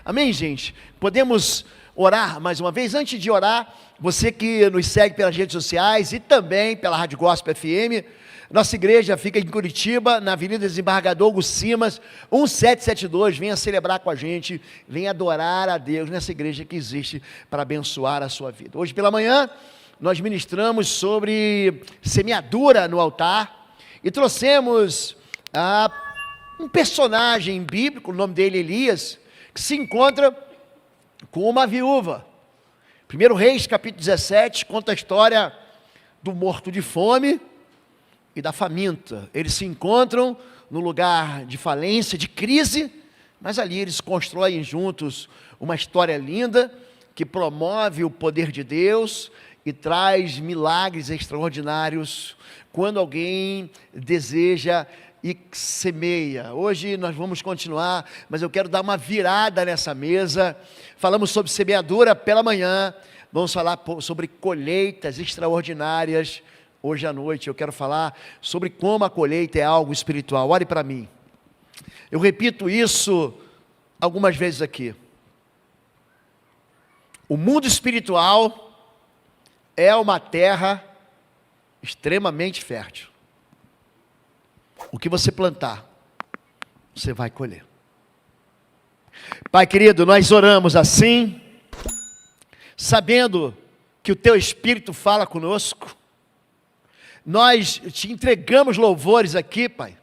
Amém, gente? Podemos orar mais uma vez? Antes de orar, você que nos segue pelas redes sociais e também pela Rádio Gospel FM, nossa igreja fica em Curitiba, na Avenida Desembargador Hugo Simas, 1772, venha celebrar com a gente, venha adorar a Deus nessa igreja que existe para abençoar a sua vida. Hoje pela manhã, nós ministramos sobre semeadura no altar e trouxemos um personagem bíblico, o nome dele é Elias, que se encontra com uma viúva. 1 Reis, capítulo 17, conta a história do morto de fome e da faminta. Eles se encontram no lugar de falência, de crise, mas ali eles constroem juntos uma história linda, que promove o poder de Deus e traz milagres extraordinários, quando alguém deseja e semeia. Hoje nós vamos continuar, mas eu quero dar uma virada nessa mesa. Falamos sobre semeadura pela manhã, vamos falar sobre colheitas extraordinárias. Hoje à noite eu quero falar sobre como a colheita é algo espiritual. Olhe para mim, eu repito isso algumas vezes aqui. O mundo espiritual é uma terra extremamente fértil. O que você plantar, você vai colher. Pai querido, nós oramos assim, sabendo que o Teu Espírito fala conosco. Nós te entregamos louvores aqui, Pai,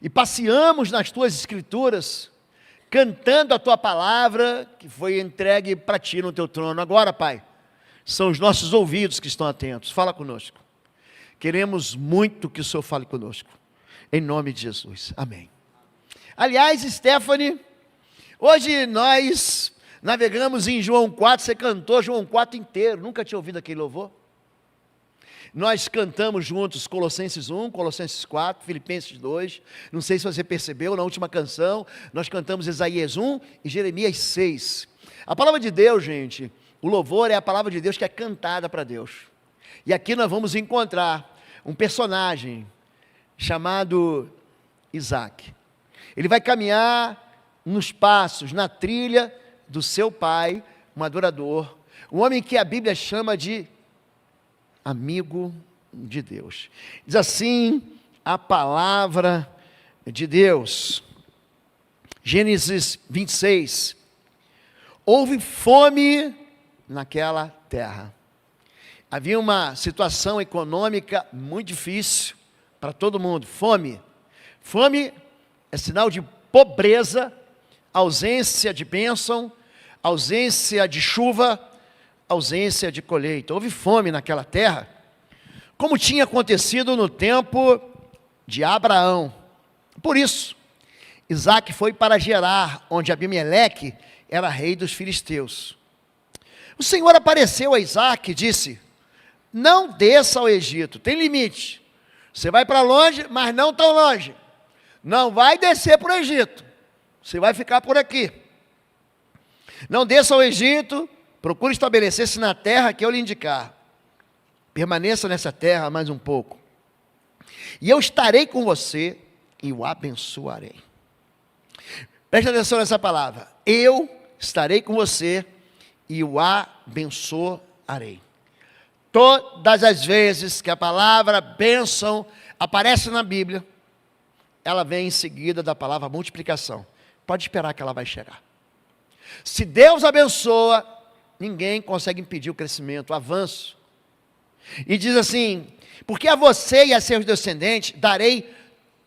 e passeamos nas Tuas Escrituras, cantando a Tua palavra, que foi entregue para Ti no Teu trono. Agora, Pai, são os nossos ouvidos que estão atentos. Fala conosco. Queremos muito que o Senhor fale conosco. Em nome de Jesus, amém. Aliás, Stephanie, hoje nós navegamos em João 4, você cantou João 4 inteiro, nunca tinha ouvido aquele louvor? Nós cantamos juntos Colossenses 1, Colossenses 4, Filipenses 2, não sei se você percebeu, na última canção, nós cantamos Isaías 1 e Jeremias 6. A palavra de Deus, gente, o louvor é a palavra de Deus que é cantada para Deus. E aqui nós vamos encontrar um personagem chamado Isaac. Ele vai caminhar nos passos, na trilha do seu pai, um adorador, um homem que a Bíblia chama de amigo de Deus. Diz assim a palavra de Deus, Gênesis 26, houve fome naquela terra. Havia uma situação econômica muito difícil para todo mundo. Fome é sinal de pobreza, ausência de bênção, ausência de chuva, ausência de colheita. Houve fome naquela terra, como tinha acontecido no tempo de Abraão. Por isso, Isaac foi para Gerar, onde Abimeleque era rei dos filisteus. O Senhor apareceu a Isaac e disse: não desça ao Egito, tem limite. Você vai para longe, mas não tão longe. Não vai descer para o Egito. Você vai ficar por aqui. Não desça ao Egito, procure estabelecer-se na terra que eu lhe indicar. Permaneça nessa terra mais um pouco. E eu estarei com você e o abençoarei. Preste atenção nessa palavra. Eu estarei com você e o abençoarei. Todas as vezes que a palavra bênção aparece na Bíblia, ela vem em seguida da palavra multiplicação. Pode esperar que ela vai chegar. Se Deus abençoa, ninguém consegue impedir o crescimento, o avanço. E diz assim: porque a você e a seus descendentes darei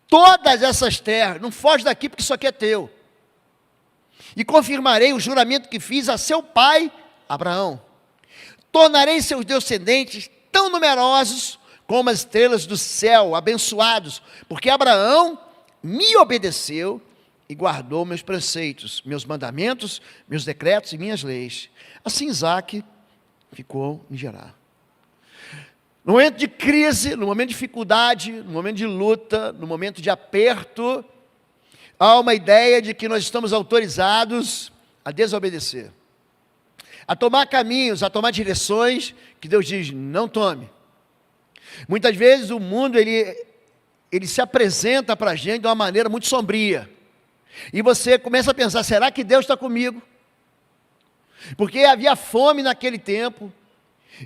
todas essas terras. Não foge daqui, porque isso aqui é teu. E confirmarei o juramento que fiz a seu pai Abraão. Tornarei seus descendentes tão numerosos como as estrelas do céu, abençoados, porque Abraão me obedeceu e guardou meus preceitos, meus mandamentos, meus decretos e minhas leis. Assim Isaac ficou em Gerar. No momento de crise, no momento de dificuldade, no momento de luta, no momento de aperto, há uma ideia de que nós estamos autorizados a desobedecer, a tomar caminhos, a tomar direções que Deus diz, não tome. Muitas vezes o mundo, ele se apresenta para a gente de uma maneira muito sombria, e você começa a pensar, será que Deus está comigo? porque havia fome naquele tempo,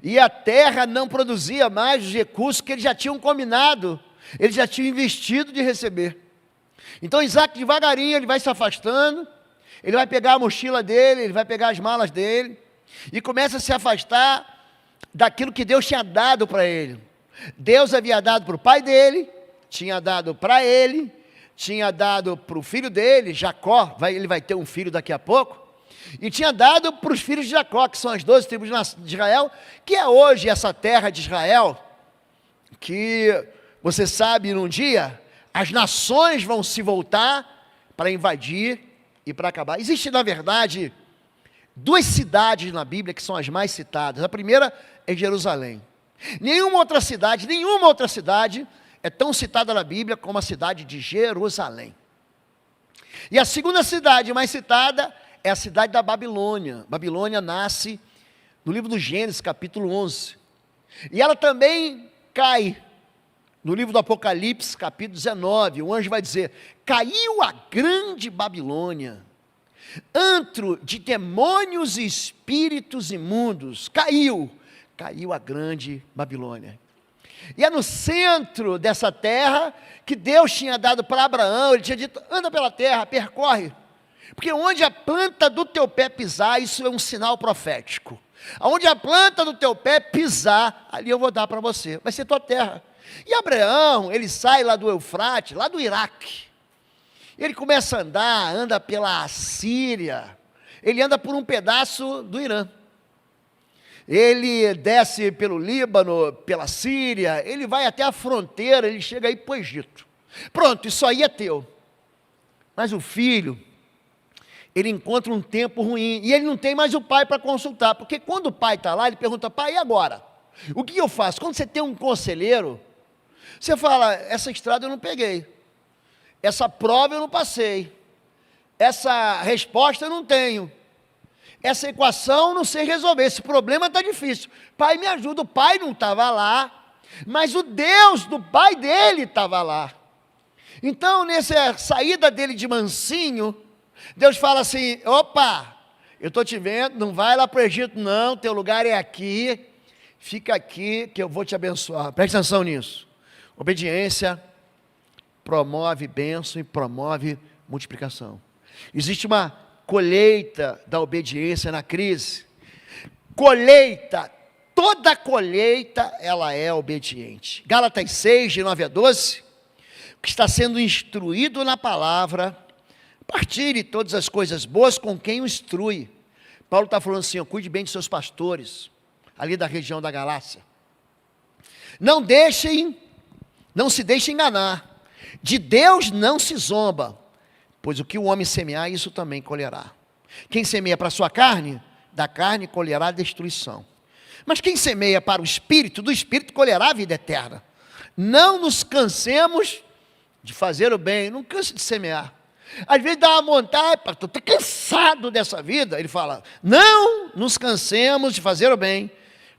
e a terra não produzia mais os recursos que eles já tinham combinado, eles já tinham investido de receber. Então Isaac devagarinho, ele vai se afastando, ele vai pegar a mochila dele, ele vai pegar as malas dele, e começa a se afastar daquilo que Deus tinha dado para ele. Deus havia dado para o pai dele, tinha dado para ele, tinha dado para o filho dele, Jacó, ele vai ter um filho daqui a pouco, e tinha dado para os filhos de Jacó, que são as 12 tribos de Israel, que é hoje essa terra de Israel, que você sabe, num dia, as nações vão se voltar para invadir e para acabar. Existe, na verdade, duas cidades na Bíblia que são as mais citadas. A primeira é Jerusalém. Nenhuma outra cidade é tão citada na Bíblia como a cidade de Jerusalém. E a segunda cidade mais citada é a cidade da Babilônia. Babilônia nasce no livro do Gênesis, capítulo 11. E ela também cai no livro do Apocalipse, capítulo 19. O anjo vai dizer: caiu a grande Babilônia, antro de demônios e espíritos imundos. Caiu a grande Babilônia. E é no centro dessa terra que Deus tinha dado para Abraão. Ele tinha dito: anda pela terra, percorre, porque onde a planta do teu pé pisar, isso é um sinal profético. Aonde a planta do teu pé pisar, ali eu vou dar para você, vai ser tua terra. E Abraão, ele sai lá do Eufrates, lá do Iraque, ele começa a andar, anda pela Síria, ele anda por um pedaço do Irã, ele desce pelo Líbano, pela Síria, ele vai até a fronteira, ele chega aí para o Egito. Pronto, isso aí é teu. Mas o filho, ele encontra um tempo ruim, e ele não tem mais o pai para consultar, porque quando o pai está lá, ele pergunta: pai, e agora? O que eu faço? Quando você tem um conselheiro, você fala: essa estrada eu não peguei, essa prova eu não passei, essa resposta eu não tenho, essa equação eu não sei resolver, esse problema está difícil, pai, me ajuda. O pai não estava lá, mas o Deus do pai dele estava lá. Então, nessa saída dele de mansinho, Deus fala assim: opa, eu estou te vendo, não vai lá para o Egito não, teu lugar é aqui, fica aqui que eu vou te abençoar. Preste atenção nisso. Obediência promove bênção e promove multiplicação. Existe uma colheita da obediência na crise. Colheita, toda colheita, ela é obediente. Gálatas 6, de 9 a 12, que está sendo instruído na palavra, partilhe todas as coisas boas com quem o instrui. Paulo está falando assim: ó, cuide bem de seus pastores, ali da região da Galácia. Não se deixem enganar, de Deus não se zomba, pois o que o homem semear, isso também colherá. Quem semeia para a sua carne, da carne colherá destruição. Mas quem semeia para o Espírito, do Espírito colherá a vida eterna. Não nos cansemos de fazer o bem, não canse de semear. Às vezes dá uma vontade: estou cansado dessa vida. Ele fala: não nos cansemos de fazer o bem,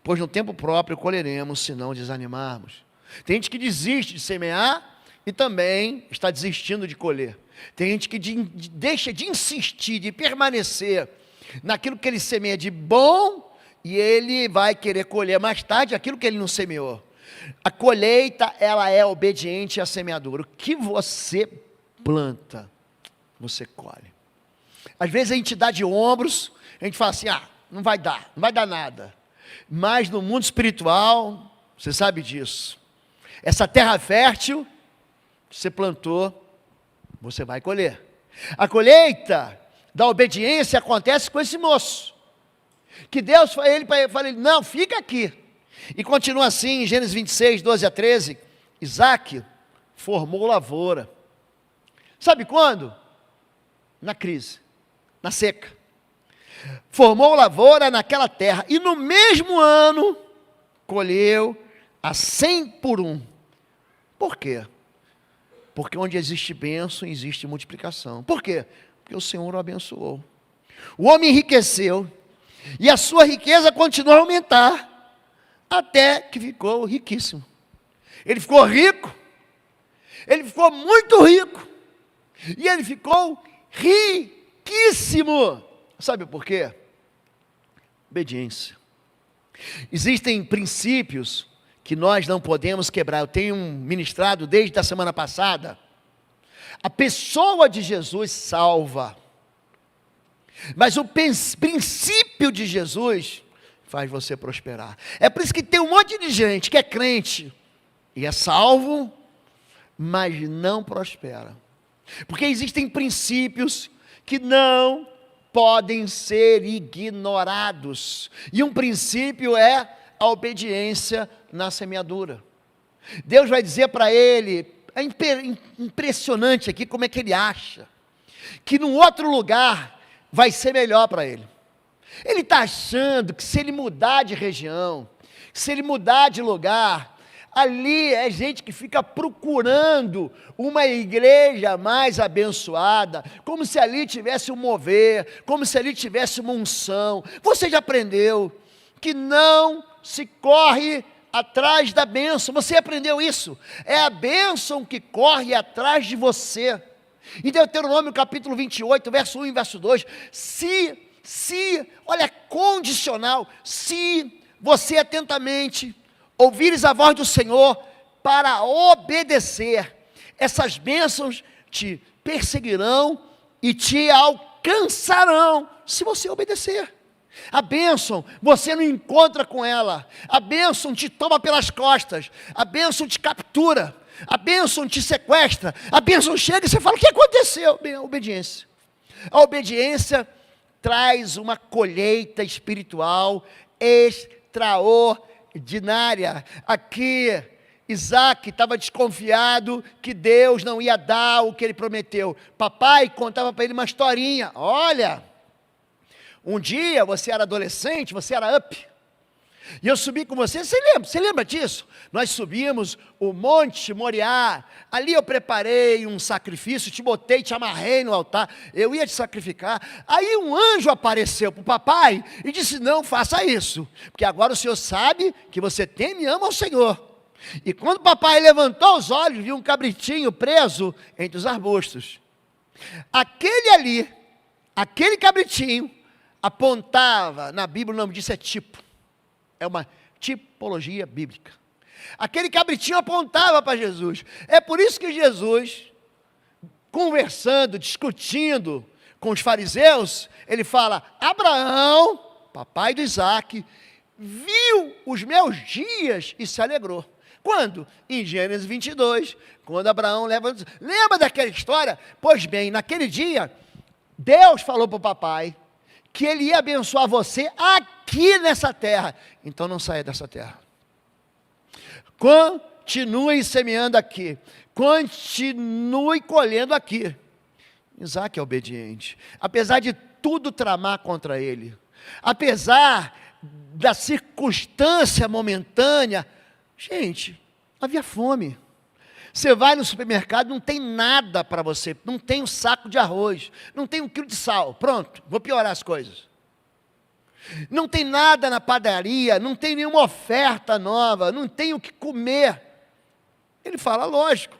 pois no tempo próprio colheremos, se não desanimarmos. Tem gente que desiste de semear e também está desistindo de colher. Tem gente que deixa de insistir, de permanecer naquilo que ele semeia de bom, e ele vai querer colher mais tarde aquilo que ele não semeou. A colheita, ela é obediente à semeadura. O que você planta, você colhe. Às vezes a gente dá de ombros, a gente fala assim: não vai dar nada. Mas no mundo espiritual, você sabe disso. Essa terra fértil, você plantou, você vai colher. A colheita da obediência acontece com esse moço, que Deus fala: não, fica aqui. E continua assim, em Gênesis 26, 12 a 13, Isaac formou lavoura. Sabe quando? Na crise, na seca. Formou lavoura naquela terra, e no mesmo ano, colheu a 100 por 1. Por quê? Porque onde existe bênção, existe multiplicação. Por quê? Porque o Senhor o abençoou. O homem enriqueceu, e a sua riqueza continuou a aumentar, até que ficou riquíssimo. Ele ficou rico, ele ficou muito rico, e ele ficou riquíssimo. Sabe por quê? Obediência. Existem princípios que nós não podemos quebrar. Eu tenho ministrado desde a semana passada. A pessoa de Jesus salva, mas o princípio de Jesus faz você prosperar. É por isso que tem um monte de gente que é crente e é salvo, mas não prospera. Porque existem princípios que não podem ser ignorados. E um princípio é a obediência na semeadura. Deus vai dizer para ele, é impressionante aqui como é que ele acha, que num outro lugar vai ser melhor para ele. Ele está achando que se ele mudar de região, se ele mudar de lugar, ali é gente que fica procurando uma igreja mais abençoada, como se ali tivesse um mover, como se ali tivesse uma unção. Você já aprendeu que não se corre atrás da bênção, você aprendeu isso, é a bênção que corre atrás de você. Em Deuteronômio capítulo 28, verso 1 e verso 2, olha, condicional, se você atentamente ouvires a voz do Senhor para obedecer, essas bênçãos te perseguirão e te alcançarão, se você obedecer. A bênção, você não encontra com ela, a bênção te toma pelas costas, a bênção te captura, a bênção te sequestra, a bênção chega e você fala, o que aconteceu? Bem, a obediência. A obediência traz uma colheita espiritual extraordinária. Aqui, Isaac estava desconfiado que Deus não ia dar o que ele prometeu. Papai contava para ele uma historinha, olha, um dia você era adolescente, você era up, e eu subi com você lembra disso? Nós subimos o Monte Moriá, ali eu preparei um sacrifício, te botei, te amarrei no altar, eu ia te sacrificar, aí um anjo apareceu para o papai, e disse, não faça isso, porque agora o Senhor sabe que você teme e ama ao Senhor. E quando o papai levantou os olhos, viu um cabritinho preso entre os arbustos. Aquele cabritinho, apontava, na Bíblia o nome disso é tipo, é uma tipologia bíblica. Aquele cabritinho apontava para Jesus. É por isso que Jesus, conversando, discutindo com os fariseus, ele fala, Abraão, papai do Isaac, viu os meus dias e se alegrou. Quando? Em Gênesis 22, quando Abraão lembra daquela história? Pois bem, naquele dia, Deus falou para o papai, que ele ia abençoar você aqui nessa terra, então não saia dessa terra, continue semeando aqui, continue colhendo aqui. Isaac é obediente, apesar de tudo tramar contra ele, apesar da circunstância momentânea, gente, havia fome. Você vai no supermercado, não tem nada para você, não tem um saco de arroz, não tem 1 quilo de sal, pronto, vou piorar as coisas. Não tem nada na padaria, não tem nenhuma oferta nova, não tem o que comer. Ele fala, lógico,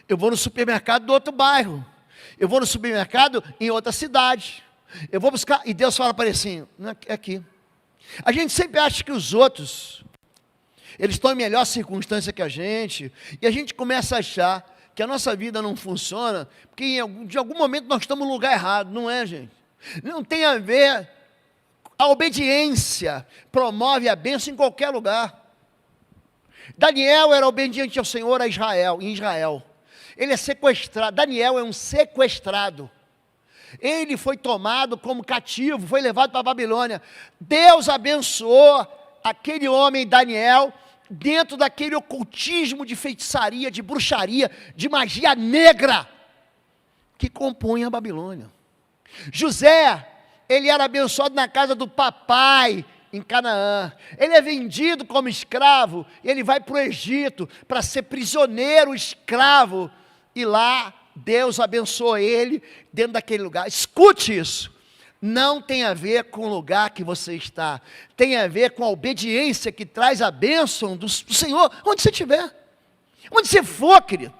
eu vou no supermercado do outro bairro, eu vou no supermercado em outra cidade, eu vou buscar, e Deus fala para ele assim, é aqui. A gente sempre acha que os outros, eles estão em melhor circunstância que a gente, e a gente começa a achar que a nossa vida não funciona, porque de algum momento nós estamos no lugar errado, não é, gente? Não tem a ver, a obediência promove a bênção em qualquer lugar. Daniel era obediente ao Senhor em Israel, ele é sequestrado, Daniel é um sequestrado, ele foi tomado como cativo, foi levado para a Babilônia, Deus abençoou aquele homem Daniel, dentro daquele ocultismo de feitiçaria, de bruxaria, de magia negra, que compunha a Babilônia. José, ele era abençoado na casa do papai, em Canaã, ele é vendido como escravo, ele vai para o Egito, para ser prisioneiro, escravo, e lá, Deus abençoou ele, dentro daquele lugar. Escute isso, não tem a ver com o lugar que você está, tem a ver com a obediência que traz a bênção do Senhor, onde você estiver, onde você for, querido,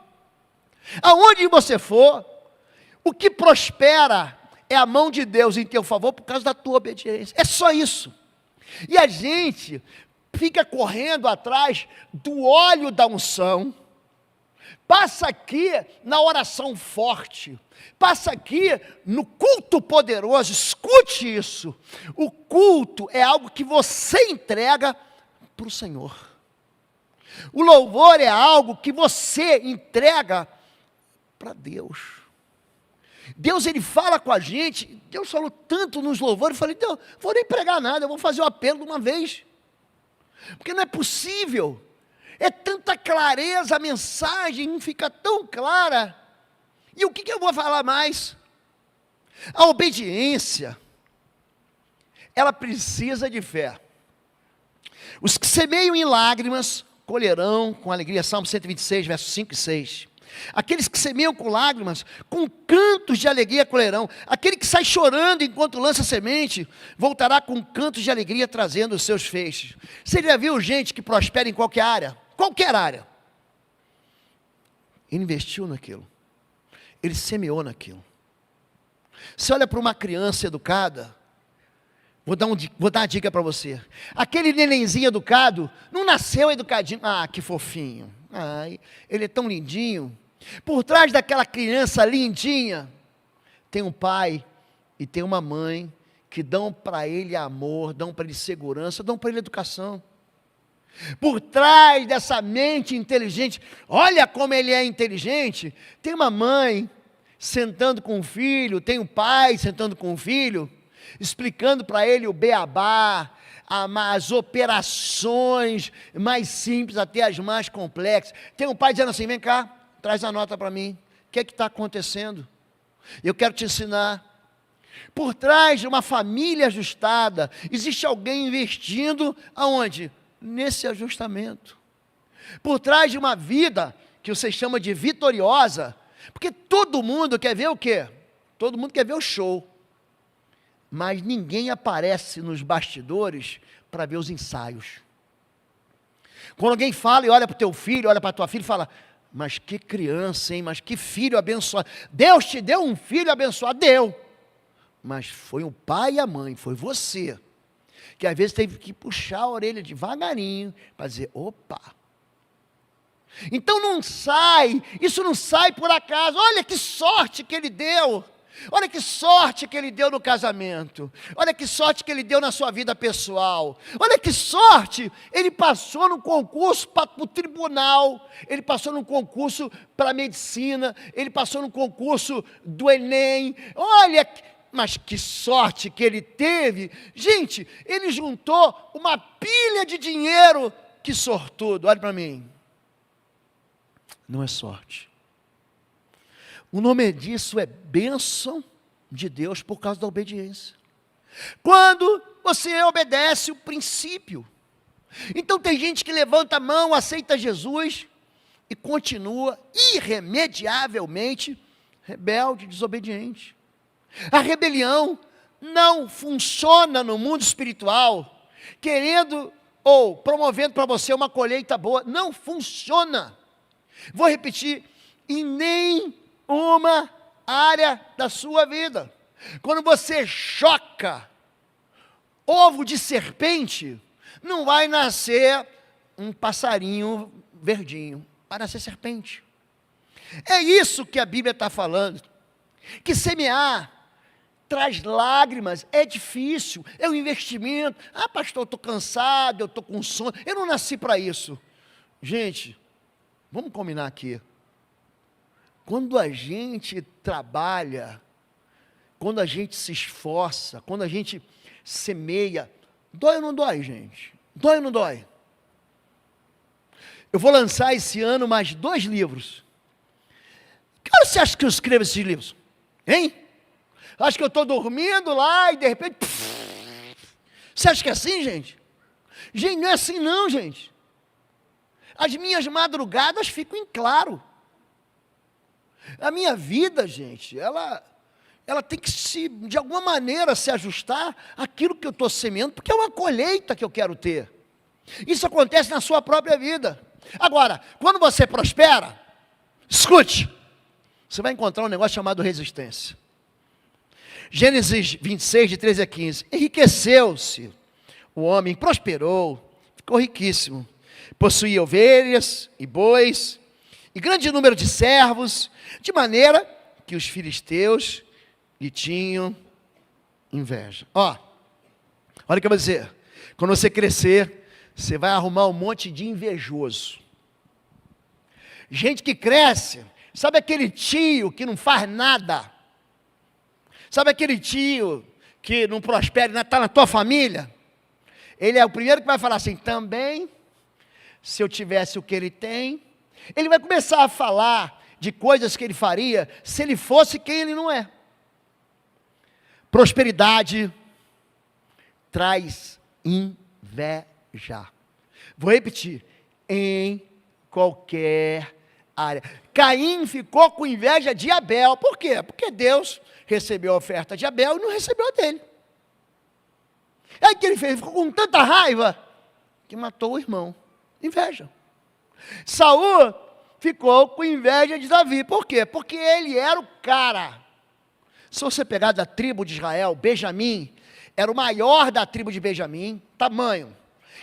aonde você for, o que prospera é a mão de Deus em teu favor por causa da tua obediência. É só isso. E a gente fica correndo atrás do óleo da unção, passa aqui na oração forte, passa aqui no culto poderoso. Escute isso. O culto é algo que você entrega para o Senhor. O louvor é algo que você entrega para Deus. Deus, Ele fala com a gente. Deus falou tanto nos louvores. Eu falei, Deus, não vou nem pregar nada, eu vou fazer o apelo de uma vez. Porque não é possível. É tanta clareza, a mensagem não fica tão clara. E o que eu vou falar mais? A obediência, ela precisa de fé. Os que semeiam em lágrimas, colherão com alegria. Salmo 126, versos 5 e 6. Aqueles que semeiam com lágrimas, com cantos de alegria colherão. Aquele que sai chorando enquanto lança semente, voltará com cantos de alegria trazendo os seus feixes. Você já viu gente que prospera em qualquer área? Qualquer área. Ele investiu naquilo. Ele semeou naquilo. Você olha para uma criança educada, vou dar uma dica para você. Aquele nenenzinho educado, não nasceu educadinho. Ah, que fofinho. Ai, ele é tão lindinho. Por trás daquela criança lindinha, tem um pai e tem uma mãe que dão para ele amor, dão para ele segurança, dão para ele educação. Por trás dessa mente inteligente, olha como ele é inteligente, tem uma mãe sentando com o filho, tem um pai sentando com o filho, explicando para ele o beabá, as operações mais simples até as mais complexas. Tem um pai dizendo assim, vem cá, traz a nota para mim, o que é que está acontecendo? Eu quero te ensinar. Por trás de uma família ajustada, existe alguém investindo aonde? Nesse ajustamento. Por trás de uma vida que você chama de vitoriosa, porque todo mundo quer ver o quê? Todo mundo quer ver o show, mas ninguém aparece nos bastidores para ver os ensaios. Quando alguém fala e olha para o teu filho, olha para a tua filha e fala, mas que criança, hein? Mas que filho abençoado. Deus te deu um filho abençoado, deu, mas foi o pai e a mãe, foi você, que às vezes teve que puxar a orelha devagarinho, para dizer, opa. Então não sai, isso não sai por acaso. Olha que sorte que ele deu, olha que sorte que ele deu no casamento, olha que sorte que ele deu na sua vida pessoal, olha que sorte, ele passou no concurso para o tribunal, ele passou no concurso para a medicina, ele passou no concurso do Enem, olha, mas que sorte que ele teve. Gente, ele juntou uma pilha de dinheiro, que sortudo. Olha para mim, não é sorte, o nome disso é bênção de Deus por causa da obediência. Quando você obedece o princípio. Então tem gente que levanta a mão, aceita Jesus e continua irremediavelmente rebelde, desobediente. A rebelião não funciona no mundo espiritual, querendo ou promovendo para você uma colheita boa. Não funciona. Vou repetir, em nenhuma área da sua vida. Quando você choca ovo de serpente, não vai nascer um passarinho verdinho, vai nascer serpente. É isso que a Bíblia está falando, que semear traz lágrimas, é difícil, é um investimento. Ah, pastor, eu estou cansado, eu estou com sono, eu não nasci para isso. Gente, vamos combinar aqui. Quando a gente trabalha, quando a gente se esforça, quando a gente semeia, dói ou não dói, gente? Dói ou não dói? Eu vou lançar esse ano mais 2 livros. Que hora você acha que eu escrevo esses livros? Hein? Acho que eu estou dormindo lá e de repente... Você acha que é assim, gente? Gente, não é assim não, gente. As minhas madrugadas ficam em claro. A minha vida, gente, ela tem que de alguma maneira se ajustar àquilo que eu estou semeando, porque é uma colheita que eu quero ter. Isso acontece na sua própria vida. Agora, quando você prospera, escute, você vai encontrar um negócio chamado resistência. Gênesis 26, de 13 a 15. Enriqueceu-se o homem, prosperou, ficou riquíssimo. Possuía ovelhas e bois, e grande número de servos, de maneira que os filisteus lhe tinham inveja. Olha o que eu vou dizer. Quando você crescer, você vai arrumar um monte de invejoso. Gente que cresce, sabe aquele tio que não faz nada? Sabe aquele tio que não prospera, está na tua família? Ele é o primeiro que vai falar assim, também, se eu tivesse o que ele tem. Ele vai começar a falar de coisas que ele faria, se ele fosse quem ele não é. Prosperidade traz inveja. Vou repetir, em qualquer área. Caim ficou com inveja de Abel. Por quê? Porque Deus recebeu a oferta de Abel e não recebeu a dele. Aí o que ele fez? Ficou com tanta raiva que matou o irmão. Inveja. Saul ficou com inveja de Davi. Por quê? Porque ele era o cara. Se você pegar da tribo de Israel, Benjamim era o maior da tribo de Benjamim, tamanho.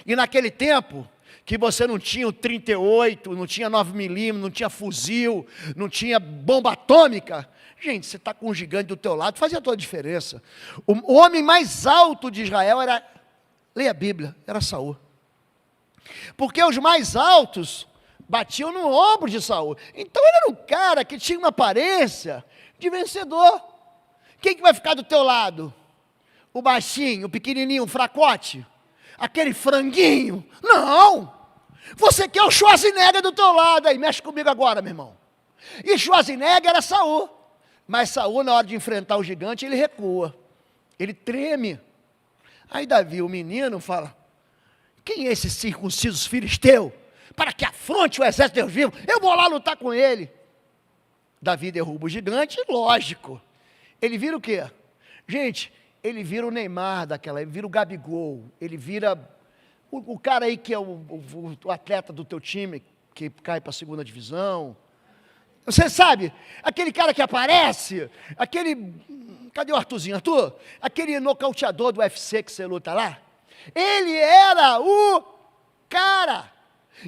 E naquele tempo, que você não tinha o 38, não tinha 9mm, não tinha fuzil, não tinha bomba atômica, gente, você está com um gigante do teu lado, fazia toda a diferença. O homem mais alto de Israel era, leia a Bíblia, era Saul. Porque os mais altos batiam no ombro de Saul. Então ele era um cara que tinha uma aparência de vencedor. Quem que vai ficar do teu lado? O baixinho, o pequenininho, o fracote? Aquele franguinho? Não! Você quer o Schwarzenegger do teu lado, aí mexe comigo agora, meu irmão. E Schwarzenegger era Saul. Mas Saul, na hora de enfrentar o gigante, ele recua. Ele treme. Aí Davi, o menino, fala, quem é esse circunciso filisteu? Para que afronte o exército de Deus vivo, eu vou lá lutar com ele. Davi derruba o gigante, lógico. Ele vira o quê? Gente, ele vira o Neymar daquela, ele vira o Gabigol, ele vira o cara aí que é o atleta do teu time, que cai para a segunda divisão. Você sabe, aquele cara que aparece, cadê o Arthurzinho? Arthur? Aquele nocauteador do UFC que você luta lá. Ele era o cara.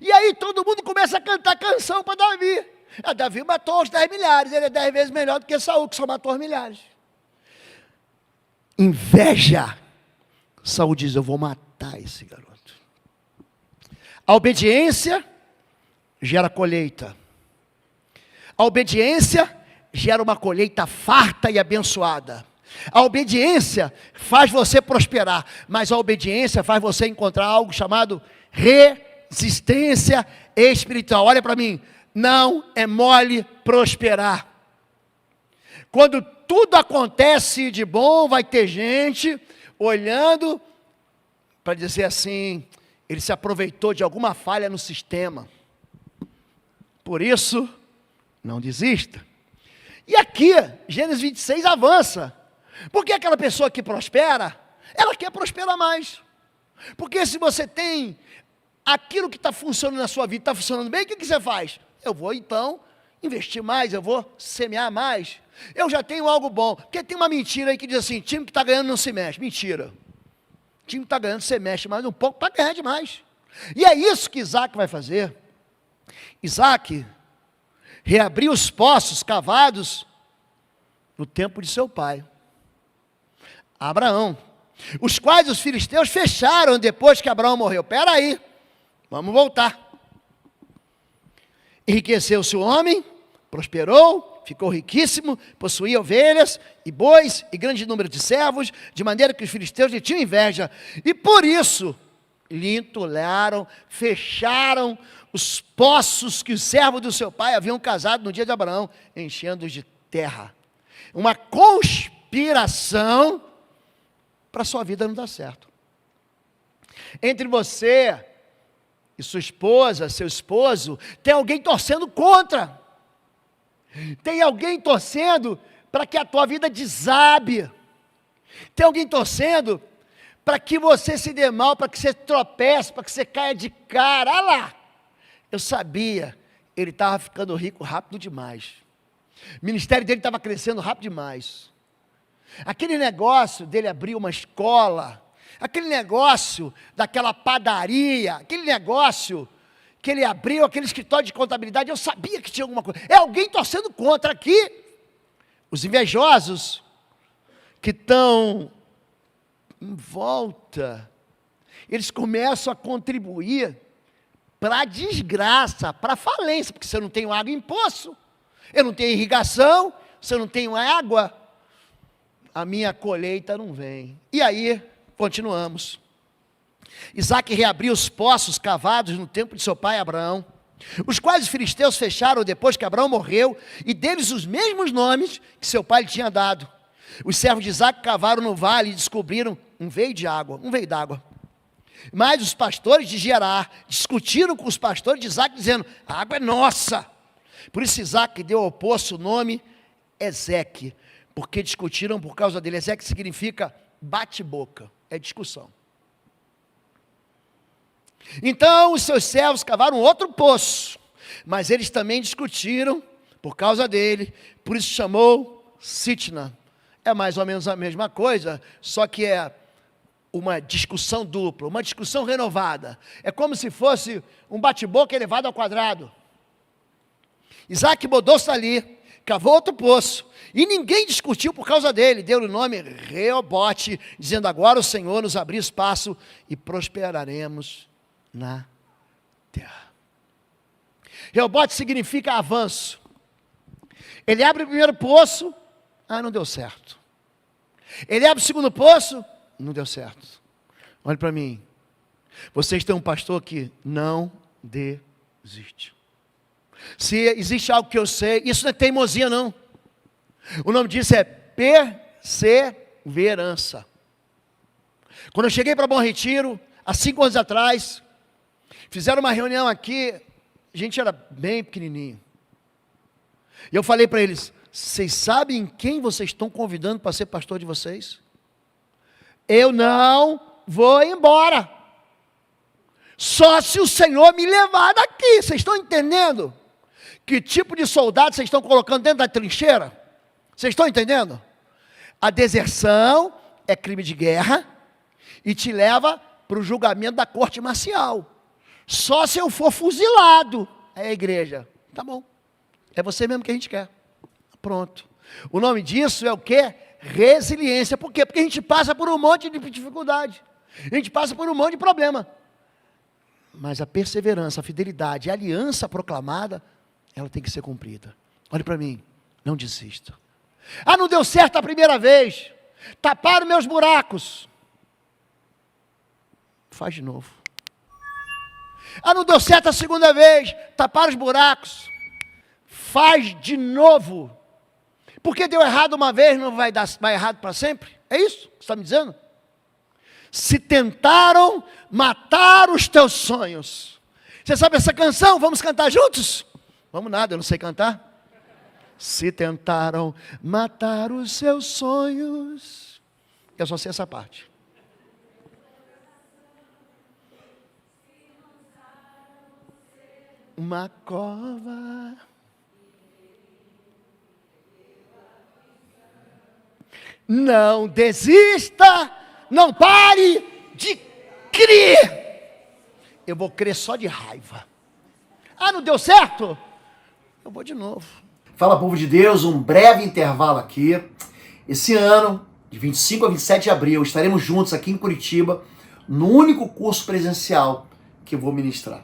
E aí todo mundo começa a cantar canção para Davi. Davi matou os 10 milhares, ele é 10 vezes melhor do que Saul, que só matou os milhares. Inveja. Saul diz, eu vou matar esse garoto. A obediência gera colheita. A obediência gera uma colheita farta e abençoada. A obediência faz você prosperar, mas a obediência faz você encontrar algo chamado resistência espiritual. Olha para mim, não é mole prosperar. Quando tudo acontece de bom, vai ter gente olhando para dizer assim, ele se aproveitou de alguma falha no sistema. Por isso, não desista. E aqui, Gênesis 26 avança. Porque aquela pessoa que prospera, ela quer prosperar mais. Porque se você tem aquilo que está funcionando na sua vida, está funcionando bem, o que você faz? Eu vou então investir mais, eu vou semear mais. Eu já tenho algo bom. Porque tem uma mentira aí que diz assim, time que está ganhando não se mexe. Mentira. Time que está ganhando se mexe mais um pouco para ganhar demais. E é isso que Isaac vai fazer. Isaac reabriu os poços cavados no tempo de seu pai, Abraão, os quais os filisteus fecharam depois que Abraão morreu. Espera aí, vamos voltar. Enriqueceu-se o homem, prosperou, ficou riquíssimo, possuía ovelhas e bois e grande número de servos, de maneira que os filisteus lhe tinham inveja, e por isso lhe entulharam, fecharam os poços que os servos do seu pai haviam casado no dia de Abraão, enchendo-os de terra. Uma conspiração para a sua vida não dar certo. Entre você e sua esposa, seu esposo, tem alguém torcendo contra. Tem alguém torcendo para que a tua vida desabe. Tem alguém torcendo para que você se dê mal, para que você tropece, para que você caia de cara. Olha lá. Eu sabia, ele estava ficando rico rápido demais. O ministério dele estava crescendo rápido demais. aquele negócio dele abrir uma escola, aquele negócio daquela padaria, aquele negócio que ele abriu, aquele escritório de contabilidade, eu sabia que tinha alguma coisa. É alguém torcendo contra aqui. Os invejosos que estão em volta, eles começam a contribuir para a desgraça, para a falência, porque se eu não tenho água em poço, eu não tenho irrigação, se eu não tenho água, a minha colheita não vem. E aí, continuamos. Isaac reabriu os poços cavados no tempo de seu pai Abraão, os quais os filisteus fecharam depois que Abraão morreu, e deles os mesmos nomes que seu pai lhe tinha dado. Os servos de Isaac cavaram no vale e descobriram um veio d'água. Mas os pastores de Gerar discutiram com os pastores de Isaac, dizendo: a água é nossa. Por isso Isaac deu ao poço o nome Ezeque, porque discutiram por causa dele. Ezeque significa bate-boca, é discussão. Então os seus servos cavaram outro poço, mas eles também discutiram por causa dele, por isso chamou Sitna. É mais ou menos a mesma coisa, só que é uma discussão dupla, uma discussão renovada. É como se fosse um bate-boca elevado ao quadrado. Isaac mudou-se ali, cavou outro poço, e ninguém discutiu por causa dele. Deu-lhe o nome Reobote, dizendo: agora o Senhor nos abriu espaço e prosperaremos na terra. Reobote significa avanço. Ele abre o primeiro poço, não deu certo. Ele abre o segundo poço, não deu certo. Olhe para mim. Vocês têm um pastor que não desiste. Se existe algo que eu sei, isso não é teimosia não. O nome disso é perseverança. Quando eu cheguei para Bom Retiro, há 5 anos atrás, fizeram uma reunião aqui, a gente era bem pequenininho. E eu falei para eles: vocês sabem quem vocês estão convidando para ser pastor de vocês? Eu não vou embora, só se o Senhor me levar daqui. Vocês estão entendendo que tipo de soldado vocês estão colocando dentro da trincheira? Vocês estão entendendo? A deserção é crime de guerra e te leva para o julgamento da corte marcial. Só se eu for fuzilado. É a igreja. Tá bom, é você mesmo que a gente quer. Pronto. O nome disso é o quê? Resiliência. Por quê? Porque a gente passa por um monte de dificuldade, a gente passa por um monte de problema, mas a perseverança, a fidelidade, a aliança proclamada, ela tem que ser cumprida. Olhe para mim, não desista. Não deu certo a primeira vez, taparam meus buracos, faz de novo. Não deu certo a segunda vez, taparam os buracos, faz de novo. Porque deu errado uma vez, não vai errado para sempre? É isso que você está me dizendo? Se tentaram matar os teus sonhos. Você sabe essa canção? Vamos cantar juntos? Vamos nada, eu não sei cantar. Se tentaram matar os seus sonhos. Eu só sei essa parte. Uma cova. Não desista, não pare de crer. Eu vou crer só de raiva. Não deu certo? Eu vou de novo. Fala, povo de Deus, um breve intervalo aqui. Esse ano, de 25 a 27 de abril, estaremos juntos aqui em Curitiba, no único curso presencial que eu vou ministrar.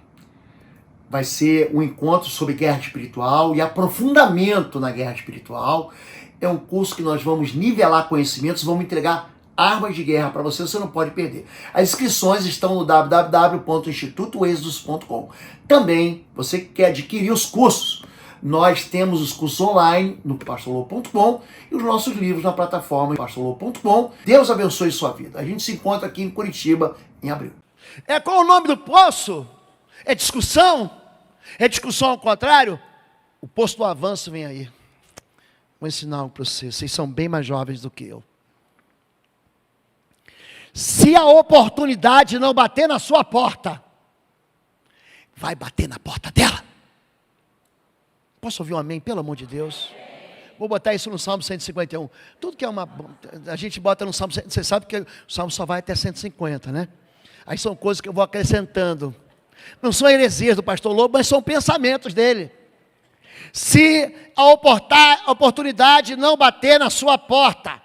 Vai ser um encontro sobre guerra espiritual e aprofundamento na guerra espiritual. É um curso que nós vamos nivelar conhecimentos, vamos entregar armas de guerra para você não pode perder. As inscrições estão no www.institutoexodus.com. Também, você que quer adquirir os cursos, nós temos os cursos online no pastorlou.com e os nossos livros na plataforma pastorlou.com. Deus abençoe sua vida. A gente se encontra aqui em Curitiba em abril. Qual o nome do poço? É discussão? É discussão ao contrário? O poço do avanço vem aí. Vou ensinar algo para vocês. Vocês são bem mais jovens do que eu. Se a oportunidade não bater na sua porta, vai bater na porta dela. Posso ouvir um amém, pelo amor de Deus? Vou botar isso no Salmo 151. Tudo que é a gente bota no Salmo, você sabe que o Salmo só vai até 150, né? Aí são coisas que eu vou acrescentando. Não são heresias do pastor Lobo, mas são pensamentos dele. Se a oportunidade não bater na sua porta,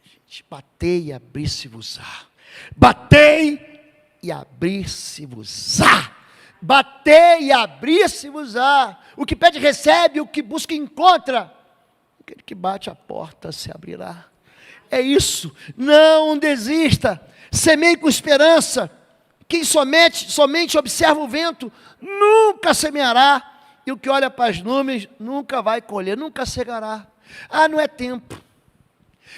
gente, batei e abrir-se-vos-á. Batei e abrir-se-vos-á. Batei e abrir-se-vos-á. O que pede recebe, o que busca encontra. Aquele que bate a porta se abrirá. É isso, não desista. Semeie com esperança. Quem somente observa o vento, nunca semeará. E o que olha para as nuvens, nunca vai colher, nunca cegará. Ah, não é tempo.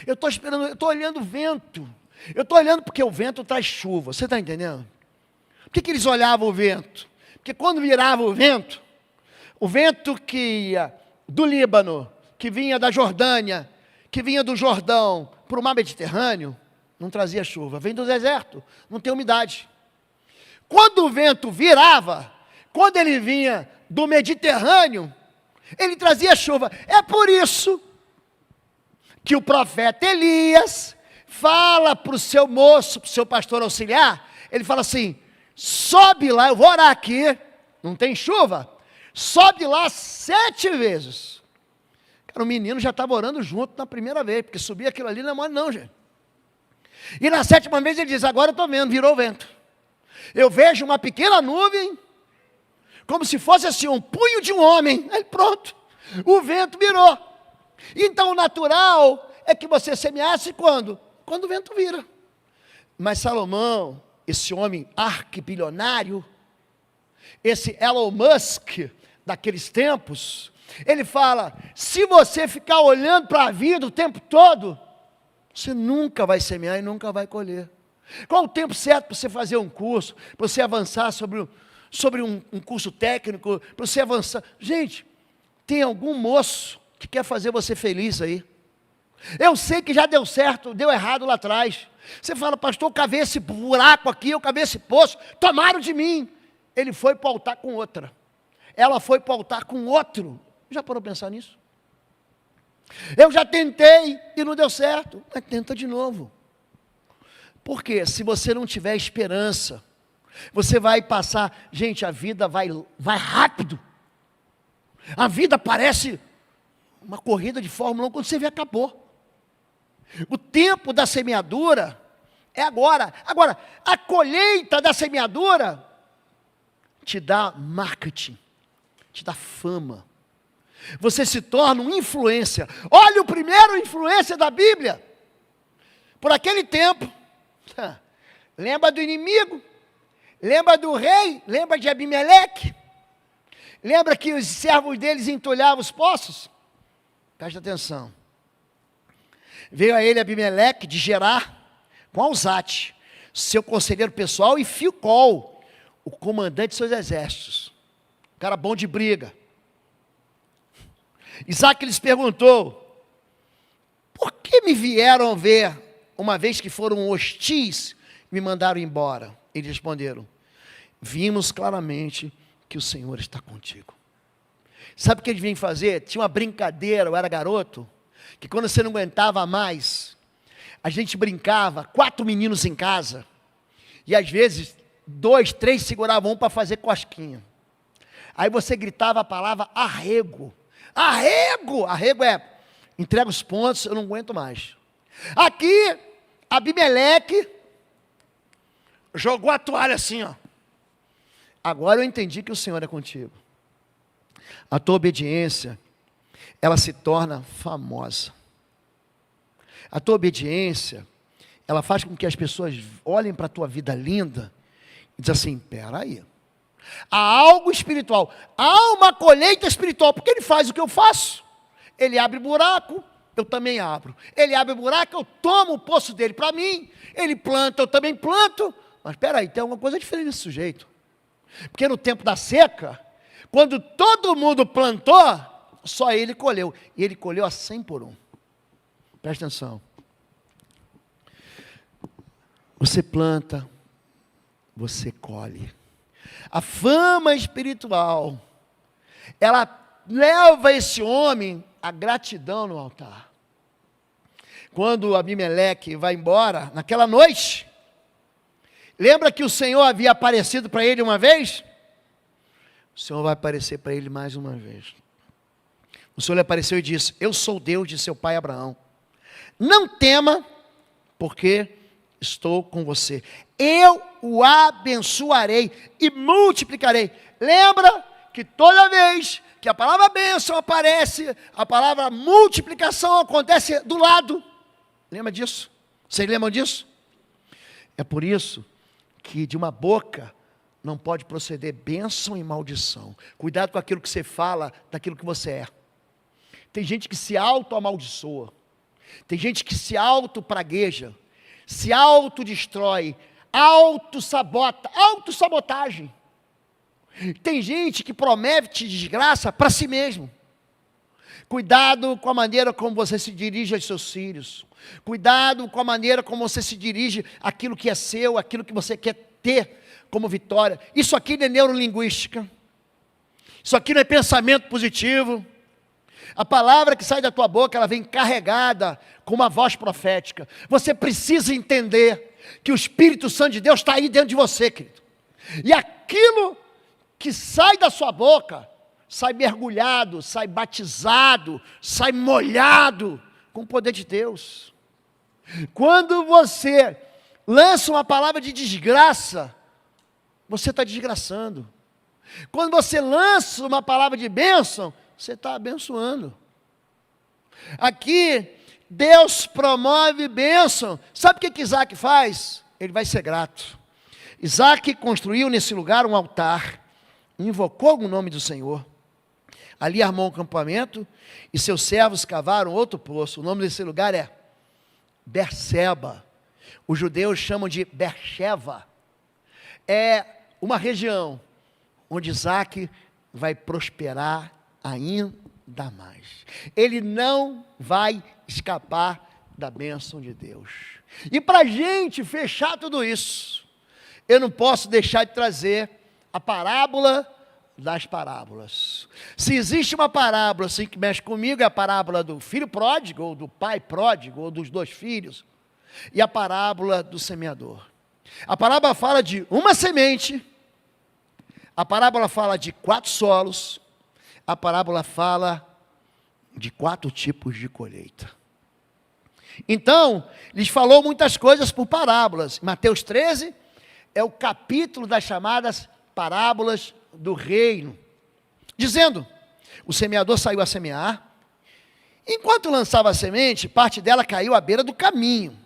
Eu estou esperando, eu estou olhando o vento. Eu estou olhando porque o vento traz chuva. Você está entendendo? Por que eles olhavam o vento? Porque quando virava o vento que ia do Líbano, que vinha da Jordânia, que vinha do Jordão para o mar Mediterrâneo, não trazia chuva. Vem do deserto, não tem umidade. Quando o vento virava, quando ele vinha do Mediterrâneo, ele trazia chuva. É por isso que o profeta Elias fala para o seu moço, para o seu pastor auxiliar, ele fala assim: sobe lá, eu vou orar aqui, não tem chuva, sobe lá 7 vezes. Cara, o menino já estava orando junto na primeira vez, porque subir aquilo ali não é mole não, gente. E na 7ª vez ele diz: agora eu estou vendo, virou o vento. Eu vejo uma pequena nuvem, como se fosse assim, um punho de um homem. Aí pronto, o vento virou. Então o natural é que você semeasse quando? Quando o vento vira. Mas Salomão, esse homem arquibilionário, esse Elon Musk daqueles tempos, ele fala: se você ficar olhando para a vida o tempo todo, você nunca vai semear e nunca vai colher. Qual o tempo certo para você fazer um curso, para você avançar sobre um curso técnico, para você avançar? Gente, tem algum moço que quer fazer você feliz aí. Eu sei que já deu certo, deu errado lá atrás. Você fala: pastor, eu cavei esse buraco aqui, eu cavei esse poço, tomaram de mim. Ele foi para o altar com outra. Ela foi para o altar com outro. Já parou para pensar nisso? Eu já tentei e não deu certo, mas tenta de novo. Porque se você não tiver esperança, você vai passar, gente, a vida vai rápido. A vida parece uma corrida de Fórmula 1, quando você vê, acabou. O tempo da semeadura é agora. Agora, a colheita da semeadura te dá marketing, te dá fama. Você se torna um influência. Olha o primeiro influência da Bíblia. Por aquele tempo, lembra do inimigo? Lembra do rei? Lembra de Abimeleque? Lembra que os servos deles entulhavam os poços? Presta atenção. Veio a ele Abimeleque de Gerar, com Alzate, seu conselheiro pessoal, e Filcol, o comandante de seus exércitos. Um cara bom de briga. Isaac lhes perguntou: por que me vieram ver, uma vez que foram hostis, me mandaram embora? Eles responderam: vimos claramente que o Senhor está contigo. Sabe o que eles vêm fazer? Tinha uma brincadeira, eu era garoto, que quando você não aguentava mais, a gente brincava, 4 meninos em casa, e às vezes 2, 3 seguravam um para fazer cosquinha. Aí você gritava a palavra arrego. Arrego! Arrego é: entrega os pontos, eu não aguento mais. Aqui, Abimeleque jogou a toalha assim, ó. Agora eu entendi que o Senhor é contigo. A tua obediência, ela se torna famosa. A tua obediência, ela faz com que as pessoas olhem para a tua vida linda e dizem assim: espera aí, há algo espiritual, há uma colheita espiritual, porque ele faz o que eu faço. Ele abre buraco, eu também abro. Ele abre buraco, eu tomo o poço dele para mim. Ele planta, eu também planto. Mas espera aí, tem alguma coisa diferente nesse sujeito. Porque no tempo da seca, quando todo mundo plantou, só ele colheu. E ele colheu a 100 por 1. Presta atenção. Você planta, você colhe. A fama espiritual, ela leva esse homem a gratidão no altar. Quando Abimeleque vai embora, naquela noite, lembra que o Senhor havia aparecido para ele uma vez? O Senhor vai aparecer para ele mais uma vez. O Senhor lhe apareceu e disse: eu sou o Deus de seu pai Abraão. Não tema, porque estou com você. Eu o abençoarei e multiplicarei. Lembra que toda vez que a palavra bênção aparece, a palavra multiplicação acontece do lado. Lembra disso? Vocês lembram disso? É por isso que de uma boca não pode proceder bênção e maldição. Cuidado com aquilo que você fala, daquilo que você é. Tem gente que se auto-amaldiçoa. Tem gente que se auto-pragueja, se autodestrói, auto-sabota, autossabotagem. Tem gente que promete desgraça para si mesmo. Cuidado com a maneira como você se dirige aos seus filhos. Cuidado com a maneira como você se dirige àquilo que é seu, àquilo que você quer ter como vitória. Isso aqui não é neurolinguística. Isso aqui não é pensamento positivo. A palavra que sai da tua boca, ela vem carregada com uma voz profética. Você precisa entender que o Espírito Santo de Deus está aí dentro de você, querido. E aquilo que sai da sua boca, sai mergulhado, sai batizado, sai molhado com o poder de Deus. Quando você lança uma palavra de desgraça, você está desgraçando. Quando você lança uma palavra de bênção, você está abençoando. Aqui, Deus promove bênção. Sabe o que Isaac faz? Ele vai ser grato. Isaac construiu nesse lugar um altar, invocou o nome do Senhor. Ali armou um acampamento e seus servos cavaram outro poço. O nome desse lugar é Berseba. Os judeus chamam de Bersheva. É uma região onde Isaac vai prosperar ainda mais. Ele não vai escapar da bênção de Deus. E para a gente fechar tudo isso, eu não posso deixar de trazer a parábola das parábolas. Se existe uma parábola assim que mexe comigo, é a parábola do filho pródigo, ou do pai pródigo, ou dos dois filhos, e a parábola do semeador. A parábola fala de uma semente, a parábola fala de 4 solos, a parábola fala de 4 tipos de colheita. Então, lhes falou muitas coisas por parábolas. Mateus 13 é o capítulo das chamadas parábolas do reino, dizendo: o semeador saiu a semear, enquanto lançava a semente, parte dela caiu à beira do caminho,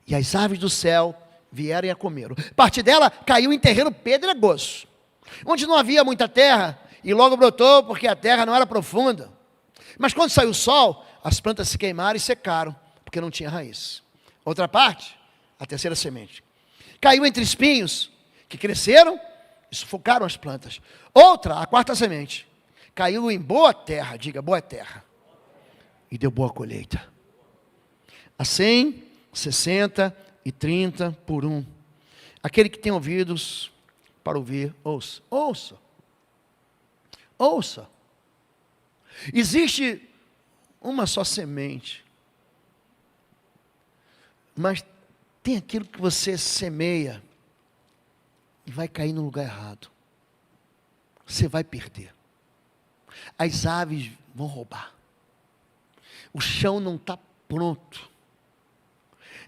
e as aves do céu vieram e a comeram. Parte dela caiu em terreno pedregoso, onde não havia muita terra, e logo brotou, porque a terra não era profunda. Mas quando saiu o sol, as plantas se queimaram e secaram, porque não tinha raiz. Outra parte, a terceira semente, caiu entre espinhos, que cresceram e sufocaram as plantas. Outra, a 4ª semente, caiu em boa terra, diga boa terra, e deu boa colheita. A 100, 60 e 30 por 1. Aquele que tem ouvidos para ouvir, ouça. Ouça. Ouça. Existe uma só semente, mas tem aquilo que você semeia e vai cair no lugar errado. Você vai perder. As aves vão roubar. O chão não está pronto.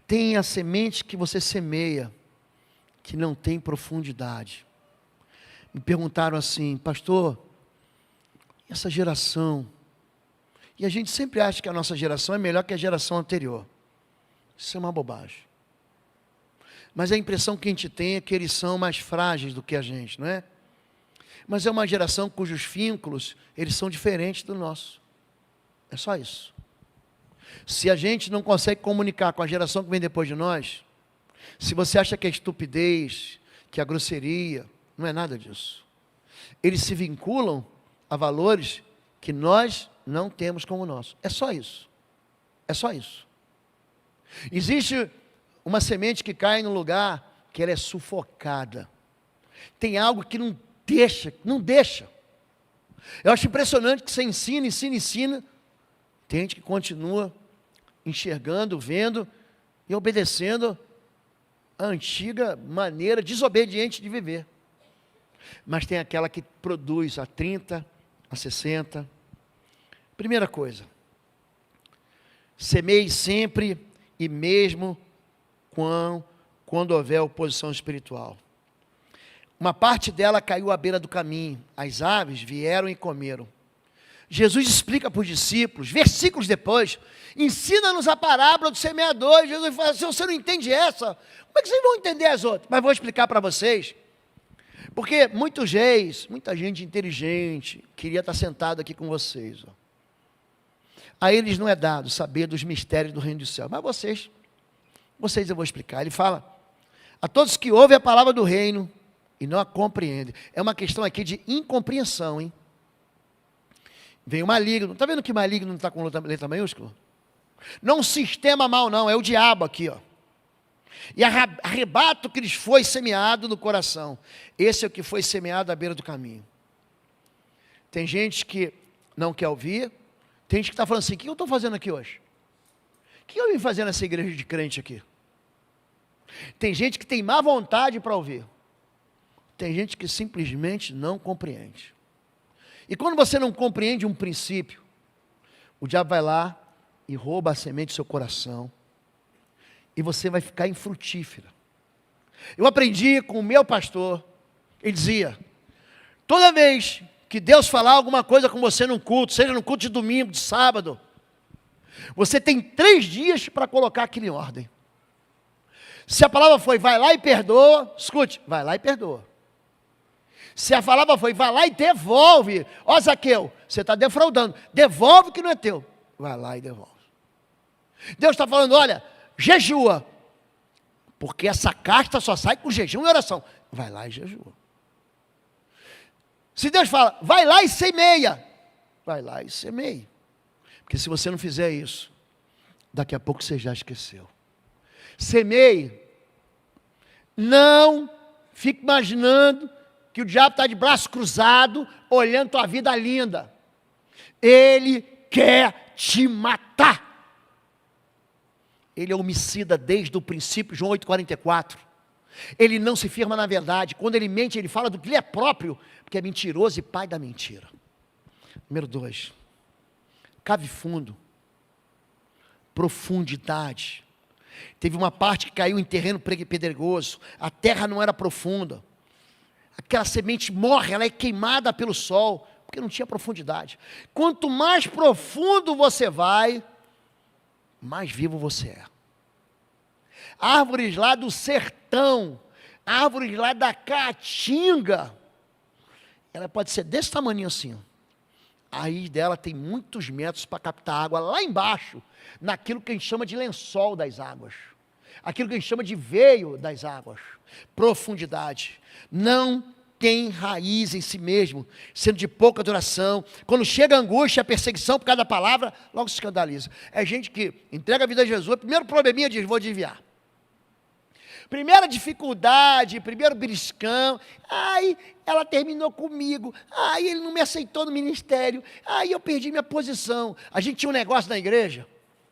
Tem a semente que você semeia, que não tem profundidade. Me perguntaram assim: pastor, essa geração, e a gente sempre acha que a nossa geração é melhor que a geração anterior. Isso é uma bobagem. Mas a impressão que a gente tem é que eles são mais frágeis do que a gente, não é? Mas é uma geração cujos vínculos, eles são diferentes do nosso. É só isso. Se a gente não consegue comunicar com a geração que vem depois de nós, se você acha que é estupidez, que é grosseria, não é nada disso. Eles se vinculam a valores que nós não temos como nosso. É só isso. É só isso. Existe uma semente que cai no lugar que ela é sufocada. Tem algo que não deixa. Eu acho impressionante que você ensina, Tem gente que continua enxergando, vendo e obedecendo a antiga maneira desobediente de viver. Mas tem aquela que produz a 30, a 60. Primeira coisa, semeie sempre e mesmo quando houver oposição espiritual. Uma parte dela caiu à beira do caminho, as aves vieram e comeram. Jesus explica para os discípulos, versículos depois, ensina-nos a parábola do semeador. Jesus fala, se você não entende essa, como é que vocês vão entender as outras? Mas vou explicar para vocês, porque muita gente inteligente, queria estar sentado aqui com vocês. A eles não é dado saber dos mistérios do reino do céu, mas vocês eu vou explicar. Ele fala, a todos que ouvem a palavra do reino e não a compreendem. É uma questão aqui de incompreensão, hein? Vem o maligno, está vendo que maligno não está com letra maiúscula? Não um sistema mal não, é o diabo aqui, ó. E arrebata o que lhes foi semeado no coração. Esse é o que foi semeado à beira do caminho. Tem gente que não quer ouvir, tem gente que está falando assim, o que eu estou fazendo aqui hoje? O que eu vim fazer nessa igreja de crente aqui? Tem gente que tem má vontade para ouvir. Tem gente que simplesmente não compreende. E quando você não compreende um princípio, o diabo vai lá e rouba a semente do seu coração. E você vai ficar infrutífera. Eu aprendi com o meu pastor, ele dizia, toda vez que Deus falar alguma coisa com você num culto, seja no culto de domingo, de sábado, você tem 3 dias para colocar aquilo em ordem. Se a palavra foi, vai lá e perdoa, escute, vai lá e perdoa. Se a palavra foi, vai lá e devolve. Ó Zaqueu, você está defraudando, devolve o que não é teu. Vai lá e devolve. Deus está falando, olha, jejua, porque essa casta só sai com jejum e oração. Vai lá e jejua. Se Deus fala, vai lá e semeia, vai lá e semeia. Porque se você não fizer isso, daqui a pouco você já esqueceu. Semeie. Não fique imaginando que o diabo está de braço cruzado, olhando tua vida linda. Ele quer te matar. Ele é homicida desde o princípio, João 8,44. Ele não se firma na verdade. Quando ele mente, ele fala do que lhe é próprio, porque é mentiroso e pai da mentira. Número 2. Cave fundo. Profundidade. Teve uma parte que caiu em terreno pedregoso. A terra não era profunda. Aquela semente morre, ela é queimada pelo sol, porque não tinha profundidade. Quanto mais profundo você vai, mais vivo você é. Árvores lá do sertão, árvores lá da caatinga, ela pode ser desse tamanho assim. A raiz dela tem muitos metros para captar água lá embaixo, naquilo que a gente chama de lençol das águas, aquilo que a gente chama de veio das águas. Profundidade. Não tem raiz em si mesmo, sendo de pouca duração. Quando chega a angústia, a perseguição por causa da palavra, logo se escandaliza. É gente que entrega a vida a Jesus, primeiro probleminha diz, vou desviar. Primeira dificuldade, primeiro beliscão, ai, ela terminou comigo, ai, ele não me aceitou no ministério, ai, eu perdi minha posição. A gente tinha um negócio na igreja,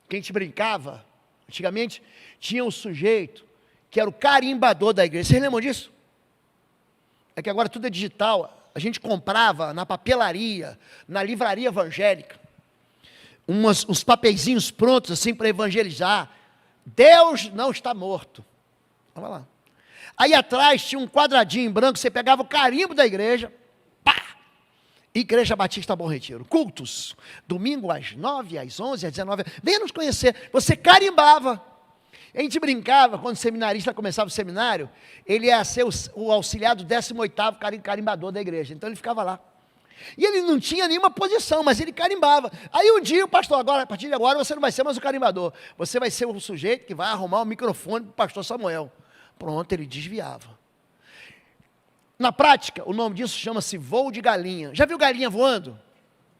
que a gente brincava, antigamente, tinha um sujeito, que era o carimbador da igreja. Vocês lembram disso? É que agora tudo é digital. A gente comprava na papelaria, na livraria evangélica, uns papeizinhos prontos assim para evangelizar. Deus não está morto. Olha lá. Aí atrás tinha um quadradinho em branco, você pegava o carimbo da igreja, pá! Igreja Batista Bom Retiro, cultos, domingo às 9, às 11, às 19, venha nos conhecer. Você carimbava. A gente brincava, quando o seminarista começava o seminário, ele ia ser o auxiliar do 18º carimbador da igreja, então ele ficava lá. E ele não tinha nenhuma posição, mas ele carimbava. Aí um dia o pastor, agora, a partir de agora você não vai ser mais o carimbador, você vai ser o sujeito que vai arrumar o microfone para o pastor Samuel. Pronto, ele desviava. Na prática, o nome disso chama-se voo de galinha. Já viu galinha voando?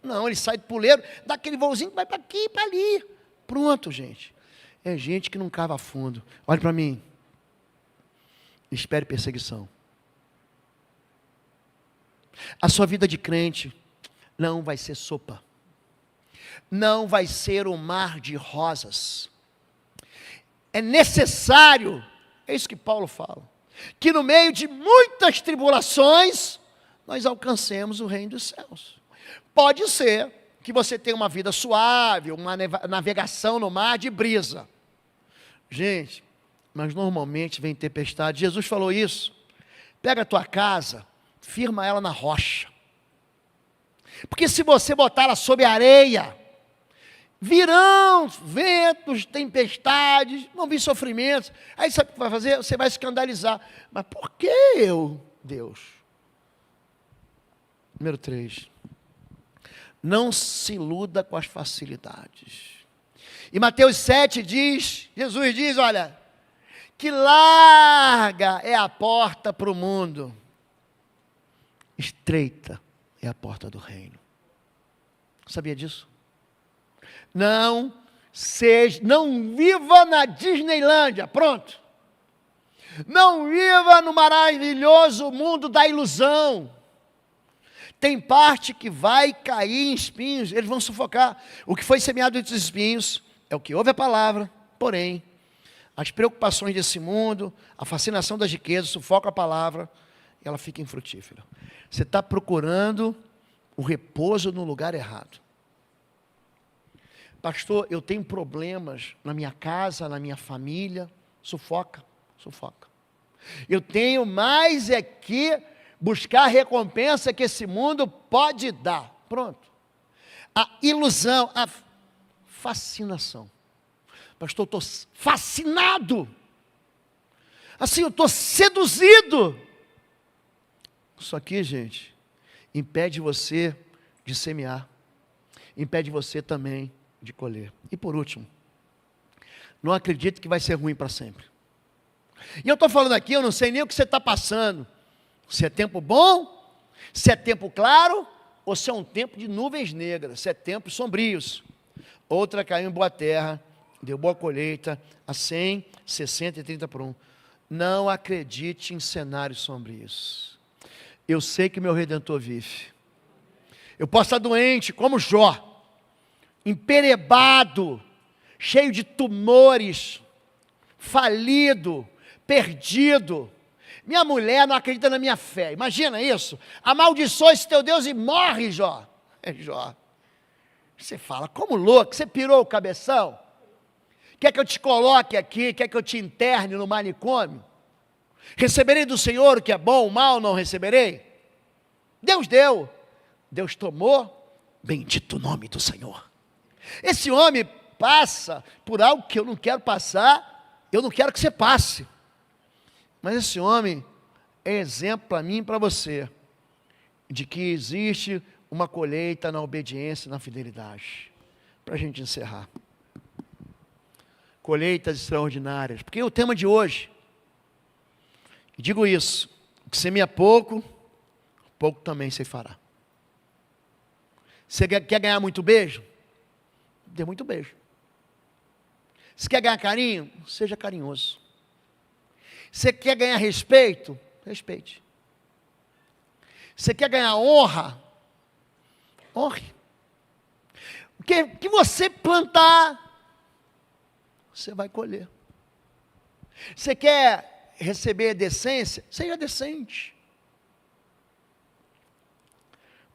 Não, ele sai do puleiro, dá aquele voozinho que vai para aqui e para ali. Pronto, gente. É gente que não cava fundo. Olhe para mim. Espere perseguição. A sua vida de crente não vai ser sopa. não vai ser um mar de rosas. É necessário, é isso que Paulo fala, que no meio de muitas tribulações, nós alcancemos o reino dos céus. Pode ser que você tenha uma vida suave, uma navegação no mar de brisa. Gente, mas normalmente vem tempestade. Jesus falou isso. Pega a tua casa, firma ela na rocha. Porque se você botar ela sob areia, virão ventos, tempestades, vão vir sofrimentos. Aí sabe o que vai fazer? Você vai escandalizar. Mas por que eu, Deus? Número 3. Não se iluda com as facilidades. E Mateus 7 diz, Jesus diz, olha, que larga é a porta para o mundo, estreita é a porta do reino. Sabia disso? Não viva na Disneylândia, pronto. Não viva no maravilhoso mundo da ilusão. Tem parte que vai cair em espinhos, eles vão sufocar. O que foi semeado entre os espinhos é o que ouve a palavra, porém, as preocupações desse mundo, a fascinação das riquezas, sufoca a palavra, e ela fica infrutífera. Você está procurando o repouso no lugar errado. Pastor, eu tenho problemas na minha casa, na minha família, sufoca. Eu tenho mais é que buscar a recompensa que esse mundo pode dar. Pronto. A ilusão, a fascinação. Pastor, eu estou fascinado. Assim, eu estou seduzido. Isso aqui, gente, impede você de semear. Impede você também de colher. E por último, não acredite que vai ser ruim para sempre. E eu estou falando aqui, eu não sei nem o que você está passando. Se é tempo bom, se é tempo claro, ou se é um tempo de nuvens negras, se é tempos sombrios. Outra caiu em boa terra, deu boa colheita, a 100, 60 e 30 por 1. Não acredite em cenários sombrios. Eu sei que meu Redentor vive. Eu posso estar doente, como Jó, emperebado, cheio de tumores, falido, perdido. Minha mulher não acredita na minha fé. Imagina isso. Amaldiçoa esse teu Deus e morre, Jó. É Jó. Você fala, como louco, você pirou o cabeção? Quer que eu te coloque aqui? Quer que eu te interne no manicômio? Receberei do Senhor o que é bom, o mal não receberei? Deus deu, Deus tomou, bendito o nome do Senhor. Esse homem passa por algo que eu não quero passar, eu não quero que você passe. Mas esse homem é exemplo para mim e para você, de que existe uma colheita na obediência e na fidelidade. Para a gente encerrar. Colheitas extraordinárias, porque é o tema de hoje. E digo isso, o que semeia pouco, pouco também se fará. Você quer ganhar muito beijo? Dê muito beijo. Você quer ganhar carinho? Seja carinhoso. Você quer ganhar respeito? Respeite. Você quer ganhar honra? Honre. O que você plantar, você vai colher. Você quer receber decência? Seja decente.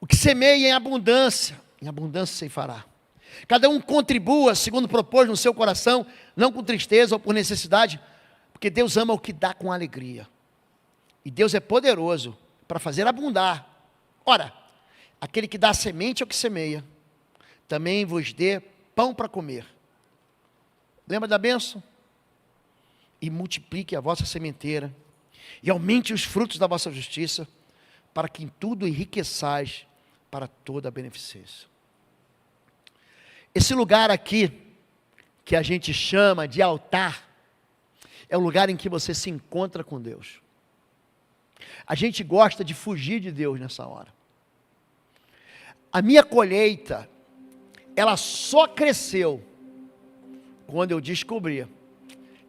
O que semeia em abundância se fará. Cada um contribua segundo propôs no seu coração, não com tristeza ou por necessidade, porque Deus ama o que dá com alegria. E Deus é poderoso para fazer abundar. Ora, aquele que dá semente ao que semeia, também vos dê pão para comer. Lembra da bênção? E multiplique a vossa sementeira, e aumente os frutos da vossa justiça, para que em tudo enriqueçais para toda a beneficência. Esse lugar aqui, que a gente chama de altar, é o lugar em que você se encontra com Deus. A gente gosta de fugir de Deus nessa hora. A minha colheita, ela só cresceu quando eu descobri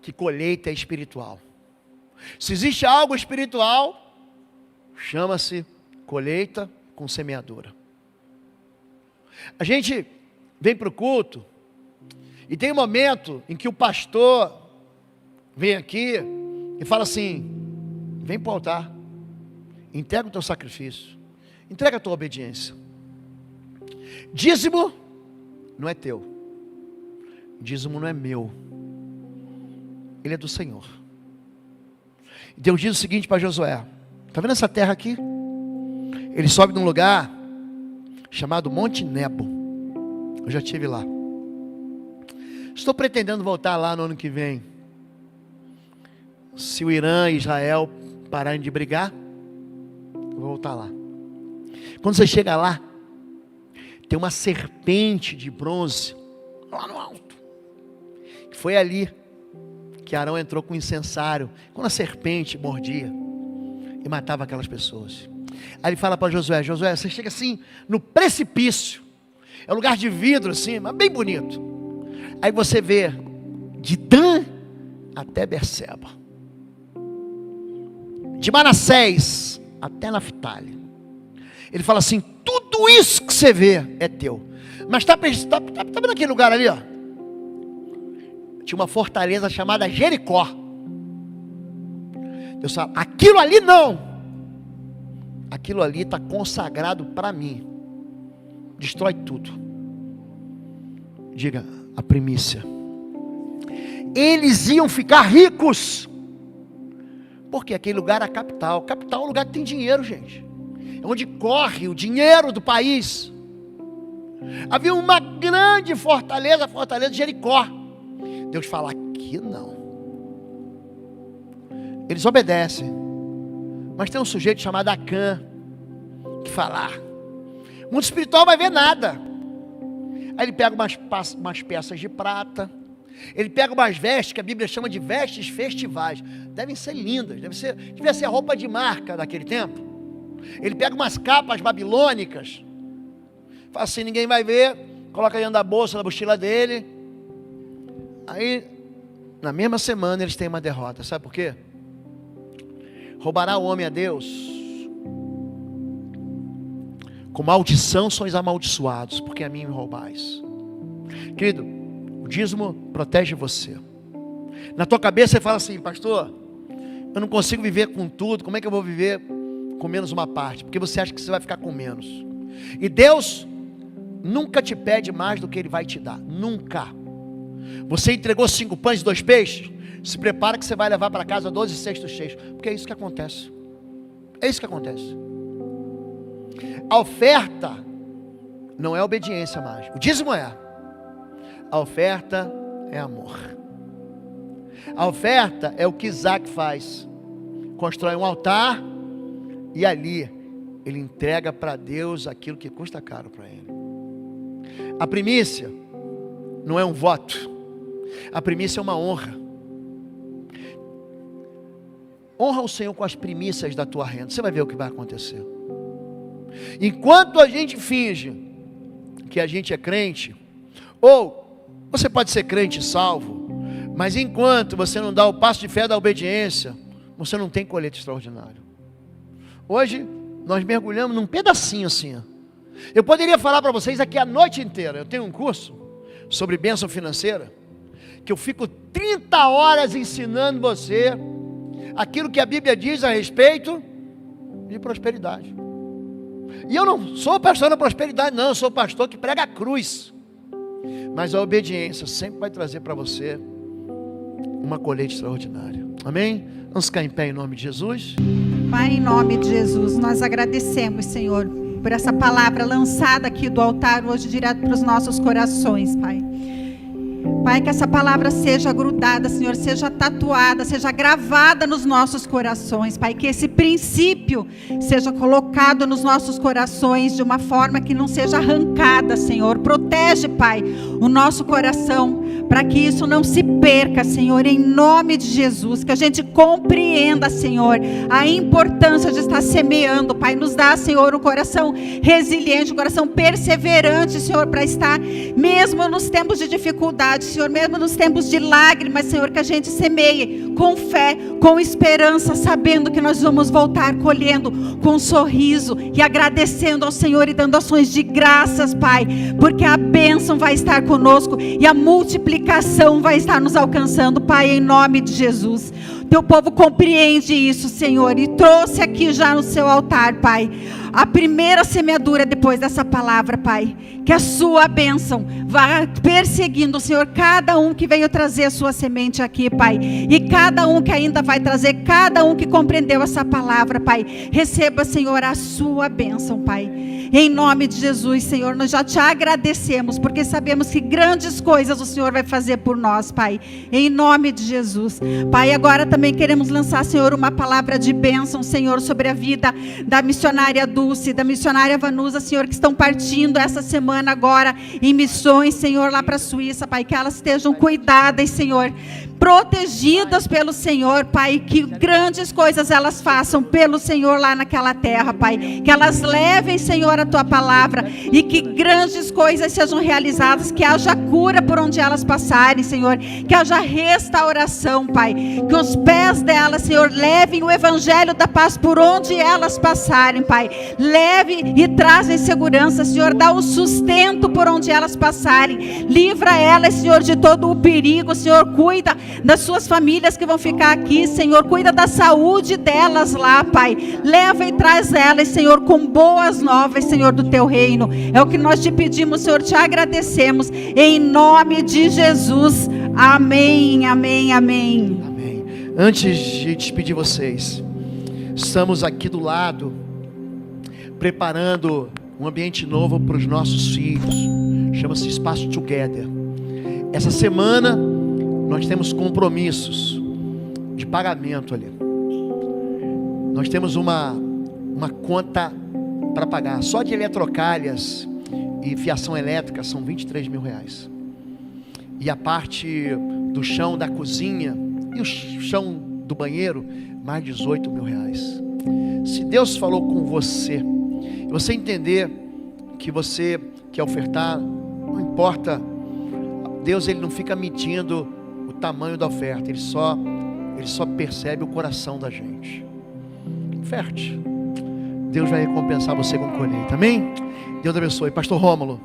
que colheita é espiritual. Se existe algo espiritual, chama-se colheita com semeadura. A gente vem para o culto, e tem um momento em que o pastor vem aqui e fala assim: vem para o altar, entrega o teu sacrifício, entrega a tua obediência. Dízimo não é teu, dízimo não é meu, ele é do Senhor. Deus diz o seguinte para Josué: está vendo essa terra aqui? Ele sobe num lugar chamado Monte Nebo. Eu já estive lá. Estou pretendendo voltar lá no ano que vem. Se o Irã e Israel pararem de brigar, eu vou voltar lá. Quando você chega lá, tem uma serpente de bronze lá no alto. Foi ali que Arão entrou com o incensário, quando a serpente mordia e matava aquelas pessoas. Aí ele fala para Josué: Josué, você chega assim no precipício, é um lugar de vidro assim, mas bem bonito. Aí você vê de Dan até Berseba, de Manassés até Naftali. Ele fala assim: tudo isso que você vê é teu. Mas tá vendo aquele lugar ali, ó? Tinha uma fortaleza chamada Jericó. Deus fala: aquilo ali não, aquilo ali está consagrado para mim. Destrói tudo. Diga: a primícia. Eles iam ficar ricos, porque aquele lugar é a capital. Capital é um lugar que tem dinheiro, gente. É onde corre o dinheiro do país. Havia uma grande fortaleza, a fortaleza de Jericó. Deus fala: aqui não. Eles obedecem. Mas tem um sujeito chamado Acã, que fala: o mundo espiritual vai ver nada. Aí ele pega umas peças de prata, ele pega umas vestes, que a Bíblia chama de vestes festivais, devem ser lindas, devia ser a roupa de marca daquele tempo. Ele pega umas capas babilônicas, fala assim: ninguém vai ver, coloca dentro da bolsa, na mochila dele. Aí, na mesma semana, eles têm uma derrota. Sabe por quê? Roubará o homem a Deus, com maldição sois amaldiçoados, porque a mim me roubais. Querido, o dízimo protege você. Na tua cabeça você fala assim: pastor, eu não consigo viver com tudo, como é que eu vou viver com menos uma parte? Porque você acha que você vai ficar com menos. E Deus nunca te pede mais do que Ele vai te dar, nunca. Você entregou 5 pães e 2 peixes, se prepara que você vai levar para casa 12 cestos cheios, porque é isso que acontece. É isso que acontece. A oferta não é obediência mais, o dízimo é. A oferta é amor. A oferta é o que Isaac faz: constrói um altar e ali ele entrega para Deus aquilo que custa caro para ele. A primícia não é um voto, a primícia é uma honra. Honra o Senhor com as primícias da tua renda, você vai ver o que vai acontecer. Enquanto a gente finge que a gente é crente, ou você pode ser crente salvo, mas enquanto você não dá o passo de fé da obediência, você não tem colheita extraordinária. Hoje nós mergulhamos num pedacinho assim, ó. Eu poderia falar para vocês aqui a noite inteira. Eu tenho um curso sobre bênção financeira, que eu fico 30 horas ensinando você aquilo que a Bíblia diz a respeito de prosperidade. E eu não sou pastor da prosperidade, não. Eu sou pastor que prega a cruz. Mas a obediência sempre vai trazer para você uma colheita extraordinária. Amém? Vamos ficar em pé em nome de Jesus. Pai, em nome de Jesus, nós agradecemos, Senhor, por essa palavra lançada aqui do altar hoje direto para os nossos corações, Pai. Pai, que essa palavra seja grudada, Senhor, seja tatuada, seja gravada nos nossos corações, Pai, que esse princípio seja colocado nos nossos corações de uma forma que não seja arrancada, Senhor. Protege, Pai, o nosso coração, para que isso não se perca, Senhor, em nome de Jesus, que a gente compreenda, Senhor, a importância de estar semeando, Pai. Nos dá, Senhor, um coração resiliente, um coração perseverante, Senhor, para estar, mesmo nos tempos de dificuldade, Senhor, mesmo nos tempos de lágrimas, Senhor, que a gente semeie com fé, com esperança, sabendo que nós vamos voltar colhendo com um sorriso e agradecendo ao Senhor e dando ações de graças, Pai, porque a bênção vai estar conosco e a multiplicação vai estar nos alcançando, Pai, em nome de Jesus. Teu povo compreende isso, Senhor, e trouxe aqui já no seu altar, Pai, a primeira semeadura depois dessa palavra, Pai. Que a sua bênção vá perseguindo, Senhor, cada um que veio trazer a sua semente aqui, Pai. E cada um que ainda vai trazer, cada um que compreendeu essa palavra, Pai. Receba, Senhor, a sua bênção, Pai. Em nome de Jesus, Senhor, nós já te agradecemos, porque sabemos que grandes coisas o Senhor vai fazer por nós, Pai. Em nome de Jesus. Pai, agora também queremos lançar, Senhor, uma palavra de bênção, Senhor, sobre a vida da missionária Dulce, da missionária Vanusa, Senhor, que estão partindo essa semana agora em missões, Senhor, lá para a Suíça, Pai, que elas estejam cuidadas, Senhor, protegidas pelo Senhor, Pai, que grandes coisas elas façam pelo Senhor lá naquela terra, Pai, que elas levem, Senhor, a Tua palavra, e que grandes coisas sejam realizadas, que haja cura por onde elas passarem, Senhor, que haja restauração, Pai, que os pés delas, Senhor, levem o evangelho da paz por onde elas passarem, Pai, leve e trazem segurança, Senhor, dá o sustento por onde elas passarem, livra elas, Senhor, de todo o perigo, Senhor, cuida das suas famílias que vão ficar aqui, Senhor, cuida da saúde delas lá, Pai, leva e traz elas, Senhor, com boas novas, Senhor, do Teu reino, é o que nós te pedimos, Senhor, te agradecemos, em nome de Jesus, amém, amém, amém. Amém. Antes de despedir vocês, estamos aqui do lado, preparando um ambiente novo para os nossos filhos, chama-se Espaço Together. Essa semana, nós temos compromissos de pagamento ali. Nós temos uma conta para pagar. Só de eletrocalhas e fiação elétrica são 23 mil reais. E a parte do chão da cozinha e o chão do banheiro, mais 18 mil reais. Se Deus falou com você, e você entender que você quer ofertar, não importa, Deus ele não fica medindo o tamanho da oferta, ele só percebe o coração da gente. Oferte, Deus vai recompensar você com colheita, amém? Deus abençoe. Pastor Rômulo.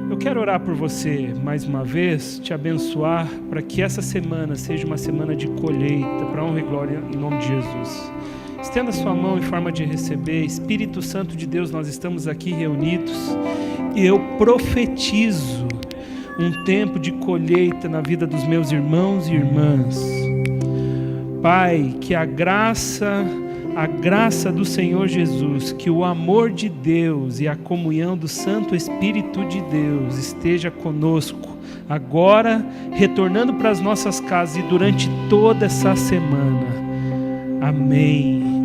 Eu quero orar por você mais uma vez, te abençoar, para que essa semana seja uma semana de colheita, para honra e glória em nome de Jesus. Estenda sua mão em forma de receber. Espírito Santo de Deus, nós estamos aqui reunidos e eu profetizo um tempo de colheita na vida dos meus irmãos e irmãs. Pai, que a graça do Senhor Jesus, que o amor de Deus e a comunhão do Santo Espírito de Deus esteja conosco, agora, retornando para as nossas casas e durante toda essa semana. Amém.